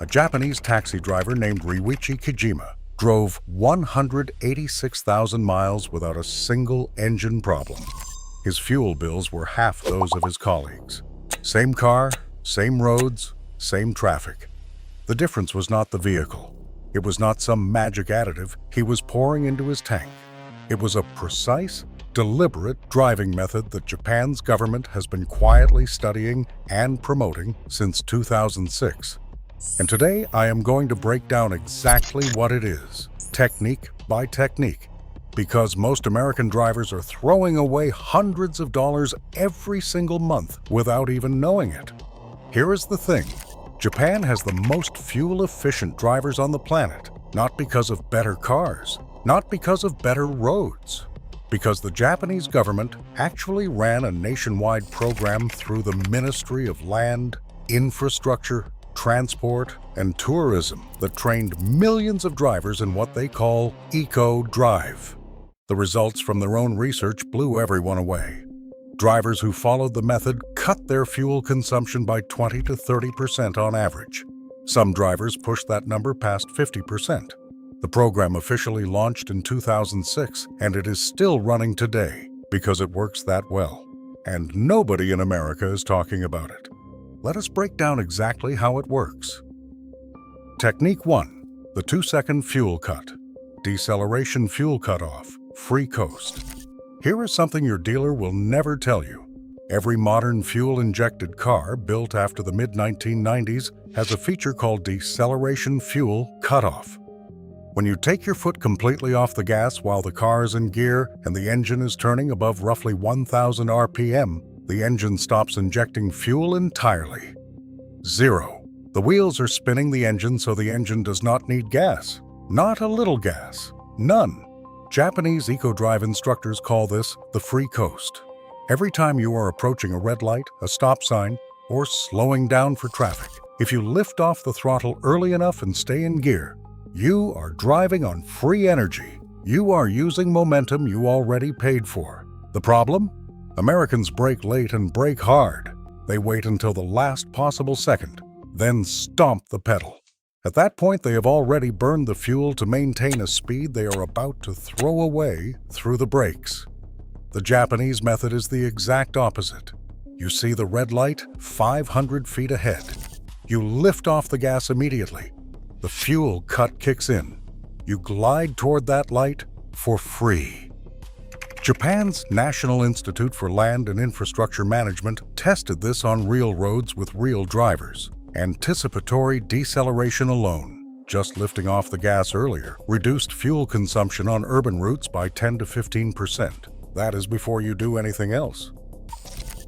A Japanese taxi driver named Ryuichi Kijima drove 186,000 miles without a single engine problem. His fuel bills were half those of his colleagues. Same car, same roads, same traffic. The difference was not the vehicle. It was not some magic additive he was pouring into his tank. It was a precise, deliberate driving method that Japan's government has been quietly studying and promoting since 2006. And today I am going to break down exactly what it is, technique by technique, because most American drivers are throwing away hundreds of dollars every single month without even knowing it. Here is the thing. Japan has the most fuel-efficient drivers on the planet, not because of better cars, not because of better roads, because the Japanese government actually ran a nationwide program through the Ministry of Land, Infrastructure, Transport, and Tourism that trained millions of drivers in what they call eco-drive. The results from their own research blew everyone away. Drivers who followed the method cut their fuel consumption by 20 to 30% on average. Some drivers pushed that number past 50%. The program officially launched in 2006, and it is still running today because it works that well. And nobody in America is talking about it. Let us break down exactly how it works. Technique 1. The 2-second fuel cut. Deceleration fuel cutoff. Free coast. Here is something your dealer will never tell you. Every modern fuel-injected car built after the mid-1990s has a feature called deceleration fuel cutoff. When you take your foot completely off the gas while the car is in gear and the engine is turning above roughly 1,000 RPM, the engine stops injecting fuel entirely. 0. The wheels are spinning the engine so the engine does not need gas. Not a little gas. None. Japanese eco-drive instructors call this the free coast. Every time you are approaching a red light, a stop sign, or slowing down for traffic, if you lift off the throttle early enough and stay in gear, you are driving on free energy. You are using momentum you already paid for. The problem? Americans brake late and brake hard. They wait until the last possible second, then stomp the pedal. At that point, they have already burned the fuel to maintain a speed they are about to throw away through the brakes. The Japanese method is the exact opposite. You see the red light 500 feet ahead. You lift off the gas immediately. The fuel cut kicks in. You glide toward that light for free. Japan's National Institute for Land and Infrastructure Management tested this on real roads with real drivers. Anticipatory deceleration alone, just lifting off the gas earlier, reduced fuel consumption on urban routes by 10 to 15%. That is before you do anything else.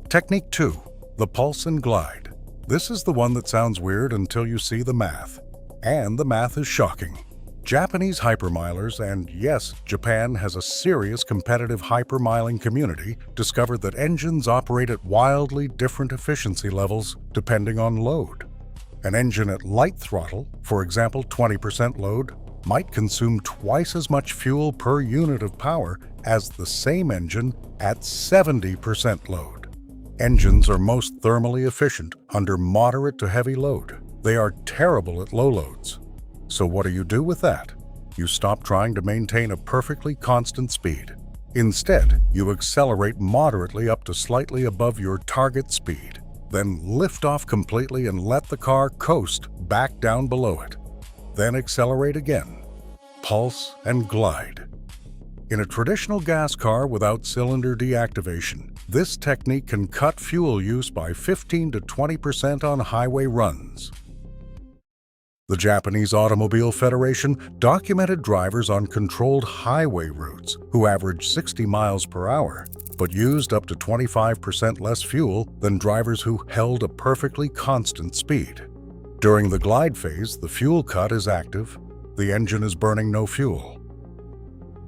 Technique 2. The pulse and glide. This is the one that sounds weird until you see the math. And the math is shocking. Japanese hypermilers, and yes, Japan has a serious competitive hypermiling community, discovered that engines operate at wildly different efficiency levels depending on load. An engine at light throttle, for example 20% load, might consume twice as much fuel per unit of power as the same engine at 70% load. Engines are most thermally efficient under moderate to heavy load. They are terrible at low loads. So what do you do with that? You stop trying to maintain a perfectly constant speed. Instead, you accelerate moderately up to slightly above your target speed, then lift off completely and let the car coast back down below it. Then accelerate again. Pulse and glide. In a traditional gas car without cylinder deactivation, this technique can cut fuel use by 15 to 20% on highway runs. The Japanese Automobile Federation documented drivers on controlled highway routes who averaged 60 miles per hour, but used up to 25% less fuel than drivers who held a perfectly constant speed. During the glide phase, the fuel cut is active. The engine is burning no fuel.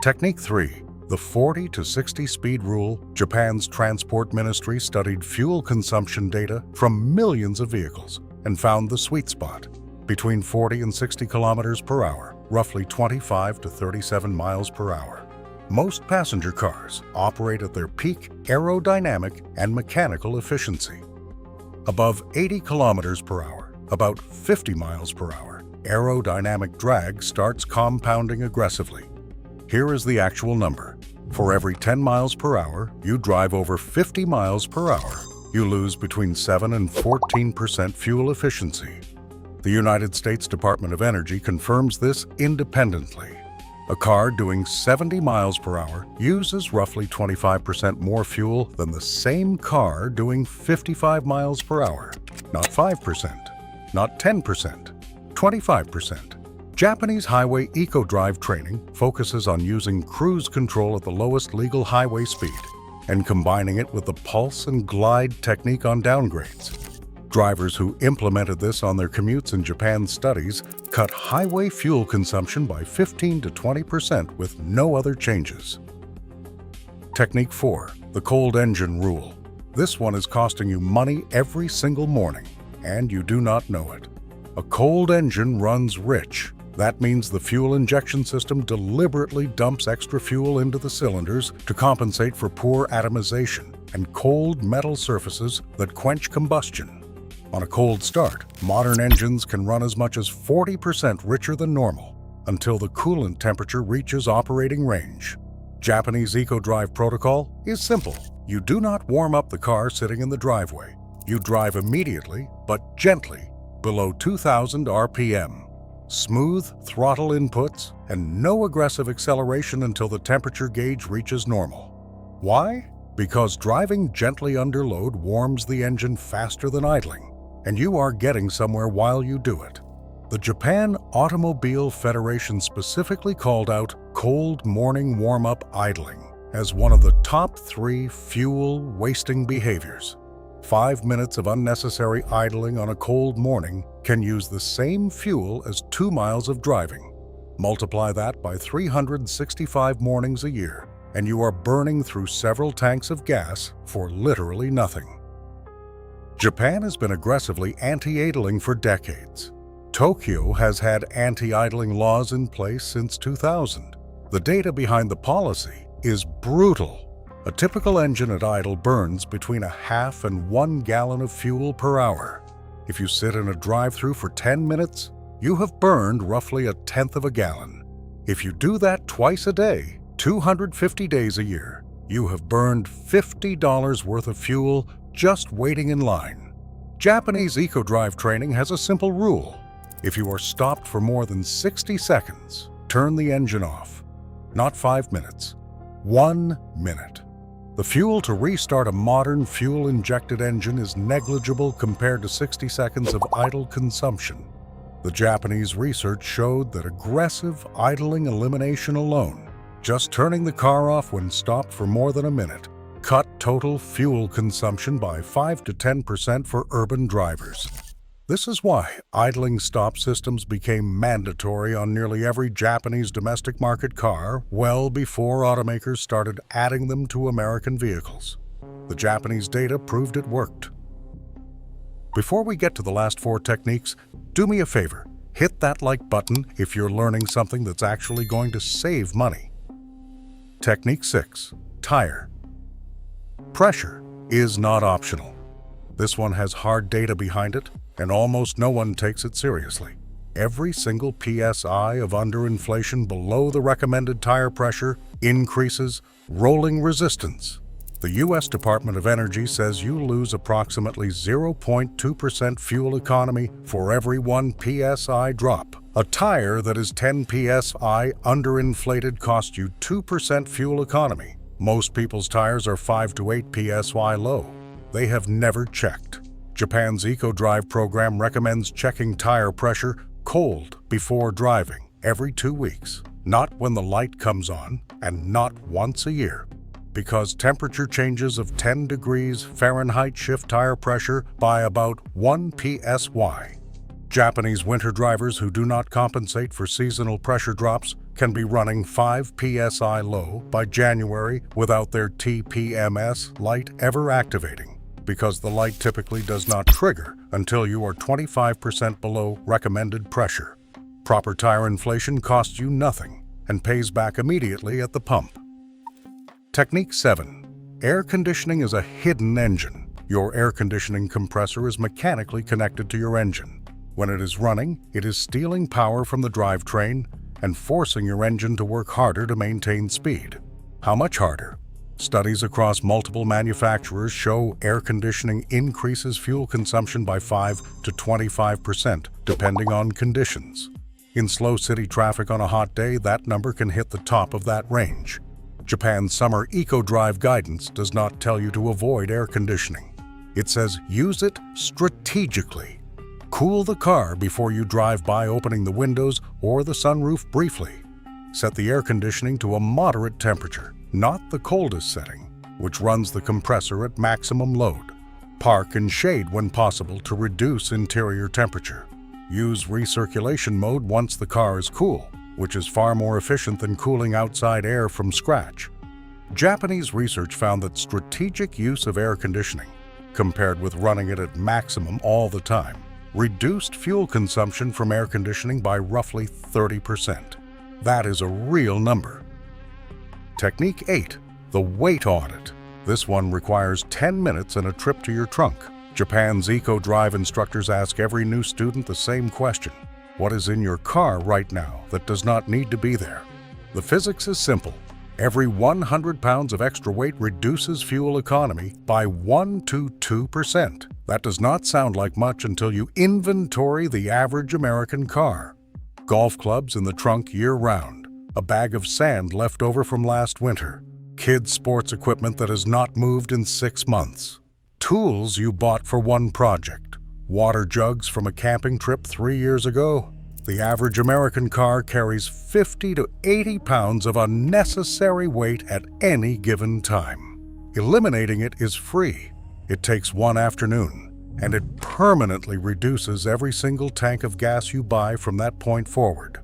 Technique 3. The 40 to 60 speed rule. Japan's Transport Ministry studied fuel consumption data from millions of vehicles and found the sweet spot between 40 and 60 kilometers per hour, roughly 25 to 37 miles per hour. Most passenger cars operate at their peak aerodynamic and mechanical efficiency. Above 80 kilometers per hour, About 50 miles per hour, aerodynamic drag starts compounding aggressively. Here is the actual number. For every 10 miles per hour you drive over 50 miles per hour, you lose between 7 and 14% fuel efficiency. The United States Department of Energy confirms this independently. A car doing 70 miles per hour uses roughly 25% more fuel than the same car doing 55 miles per hour. Not 5%, not 10%, 25%. Japanese highway eco-drive training focuses on using cruise control at the lowest legal highway speed and combining it with the pulse and glide technique on downgrades. Drivers who implemented this on their commutes in Japan's studies cut highway fuel consumption by 15 to 20% with no other changes. Technique 4, the cold engine rule. This one is costing you money every single morning, and you do not know it. A cold engine runs rich. That means the fuel injection system deliberately dumps extra fuel into the cylinders to compensate for poor atomization and cold metal surfaces that quench combustion. On a cold start, modern engines can run as much as 40% richer than normal until the coolant temperature reaches operating range. Japanese eco-drive protocol is simple. You do not warm up the car sitting in the driveway. You drive immediately, but gently, below 2,000 RPM. Smooth throttle inputs and no aggressive acceleration until the temperature gauge reaches normal. Why? Because driving gently under load warms the engine faster than idling, and you are getting somewhere while you do it. The Japan Automobile Federation specifically called out cold morning warm-up idling as one of the top 3 fuel-wasting behaviors. 5 minutes of unnecessary idling on a cold morning can use the same fuel as 2 miles of driving. Multiply that by 365 mornings a year, and you are burning through several tanks of gas for literally nothing. Japan has been aggressively anti-idling for decades. Tokyo has had anti-idling laws in place since 2000. The data behind the policy is brutal. A typical engine at idle burns between a half and 1 gallon of fuel per hour. If you sit in a drive-through for 10 minutes, you have burned roughly 1/10 of a gallon. If you do that twice a day, 250 days a year, you have burned $50 worth of fuel just waiting in line. Japanese eco-drive training has a simple rule. If you are stopped for more than 60 seconds, turn the engine off. Not 5 minutes, 1 minute. The fuel to restart a modern fuel-injected engine is negligible compared to 60 seconds of idle consumption. The Japanese research showed that aggressive idling elimination alone, just turning the car off when stopped for more than a minute, cut total fuel consumption by 5 to 10% for urban drivers. This is why idling stop systems became mandatory on nearly every Japanese domestic market car well before automakers started adding them to American vehicles. The Japanese data proved it worked. Before we get to the last 4 techniques, do me a favor, hit that like button if you're learning something that's actually going to save money. Technique 6, tire. Pressure is not optional. This one has hard data behind it, and almost no one takes it seriously. Every single PSI of underinflation below the recommended tire pressure increases rolling resistance. The U.S. Department of Energy says you lose approximately 0.2% fuel economy for every 1 PSI drop. A tire that is 10 PSI underinflated costs you 2% fuel economy. Most people's tires are 5 to 8 PSI low. They have never checked. Japan's eco-drive program recommends checking tire pressure cold before driving every 2 weeks, not when the light comes on and not once a year, because temperature changes of 10 degrees Fahrenheit shift tire pressure by about 1 PSY. Japanese winter drivers who do not compensate for seasonal pressure drops can be running 5 PSI low by January without their TPMS light ever activating, because the light typically does not trigger until you are 25% below recommended pressure. Proper tire inflation costs you nothing and pays back immediately at the pump. Technique 7. Air conditioning is a hidden engine. Your air conditioning compressor is mechanically connected to your engine. When it is running, it is stealing power from the drivetrain and forcing your engine to work harder to maintain speed. How much harder? Studies across multiple manufacturers show air conditioning increases fuel consumption by 5 to 25%, depending on conditions. In slow city traffic on a hot day, that number can hit the top of that range. Japan's summer eco-drive guidance does not tell you to avoid air conditioning. It says use it strategically. Cool the car before you drive by, opening the windows or the sunroof briefly. Set the air conditioning to a moderate temperature, not the coldest setting, which runs the compressor at maximum load. Park in shade when possible to reduce interior temperature. Use recirculation mode once the car is cool, which is far more efficient than cooling outside air from scratch. Japanese research found that strategic use of air conditioning, compared with running it at maximum all the time, reduced fuel consumption from air conditioning by roughly 30%. That is a real number. Technique 8. The weight audit. This one requires 10 minutes and a trip to your trunk. Japan's eco-drive instructors ask every new student the same question. What is in your car right now that does not need to be there? The physics is simple. Every 100 pounds of extra weight reduces fuel economy by 1 to 2%. That does not sound like much until you inventory the average American car. Golf clubs in the trunk year-round, a bag of sand left over from last winter, kids' sports equipment that has not moved in 6 months, tools you bought for one project, water jugs from a camping trip 3 years ago. The average American car carries 50 to 80 pounds of unnecessary weight at any given time. Eliminating it is free. It takes one afternoon, and it permanently reduces every single tank of gas you buy from that point forward.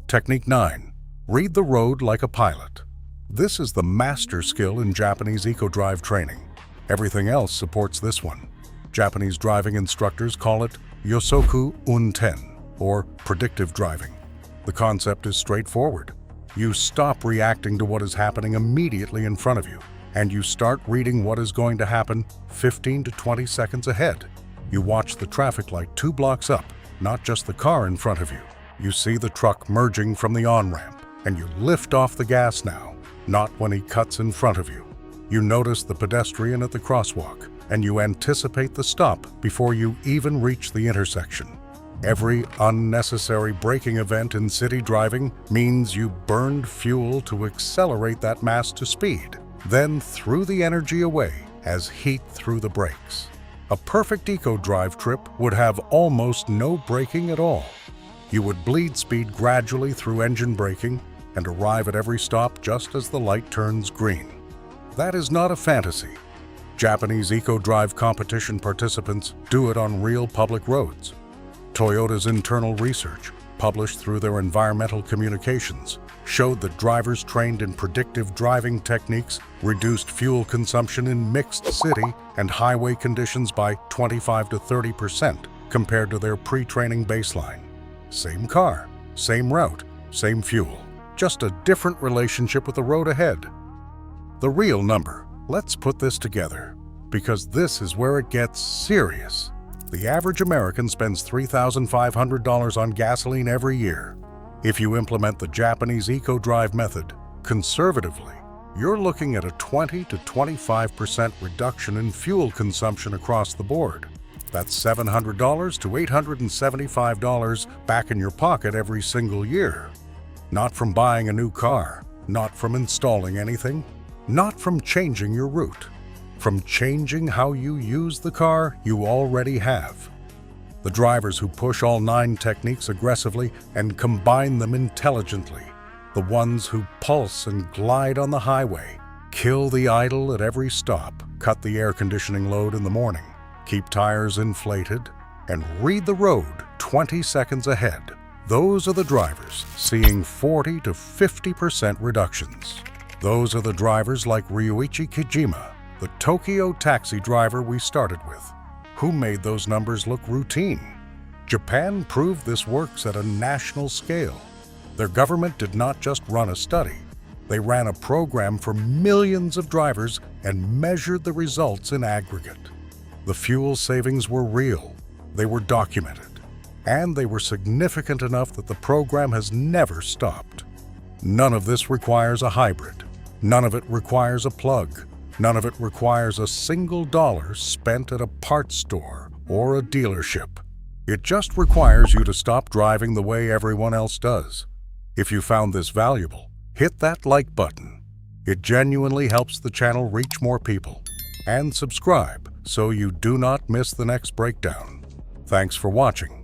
Technique 9. Read the road like a pilot. This is the master skill in Japanese eco-drive training. Everything else supports this one. Japanese driving instructors call it yosoku unten, or predictive driving. The concept is straightforward. You stop reacting to what is happening immediately in front of you, and you start reading what is going to happen 15 to 20 seconds ahead. You watch the traffic light 2 blocks up, not just the car in front of you. You see the truck merging from the on-ramp, and you lift off the gas now, not when he cuts in front of you. You notice the pedestrian at the crosswalk, and you anticipate the stop before you even reach the intersection. Every unnecessary braking event in city driving means you burned fuel to accelerate that mass to speed, then threw the energy away as heat through the brakes. A perfect eco-drive trip would have almost no braking at all. You would bleed speed gradually through engine braking and arrive at every stop just as the light turns green. That is not a fantasy. Japanese eco-drive competition participants do it on real public roads. Toyota's internal research, published through their environmental communications, showed that drivers trained in predictive driving techniques reduced fuel consumption in mixed city and highway conditions by 25 to 30% compared to their pre-training baseline. Same car, same route, same fuel, just a different relationship with the road ahead. The real number. Let's put this together, because this is where it gets serious. The average American spends $3,500 on gasoline every year. If you implement the Japanese eco-drive method, conservatively, you're looking at a 20 to 25% reduction in fuel consumption across the board. That's $700 to $875 back in your pocket every single year. Not from buying a new car, not from installing anything, not from changing your route. From changing how you use the car you already have. The drivers who push all 9 techniques aggressively and combine them intelligently, the ones who pulse and glide on the highway, kill the idle at every stop, cut the air conditioning load in the morning, keep tires inflated, and read the road 20 seconds ahead. Those are the drivers seeing 40 to 50% reductions. Those are the drivers like Ryuichi Kijima, the Tokyo taxi driver we started with, who made those numbers look routine. Japan proved this works at a national scale. Their government did not just run a study. They ran a program for millions of drivers and measured the results in aggregate. The fuel savings were real. They were documented. and they were significant enough that the program has never stopped. None of this requires a hybrid. None of it requires a plug. None of it requires a single dollar spent at a parts store or a dealership. It just requires you to stop driving the way everyone else does. If you found this valuable, hit that like button. It genuinely helps the channel reach more people. And subscribe so you do not miss the next breakdown. Thanks for watching.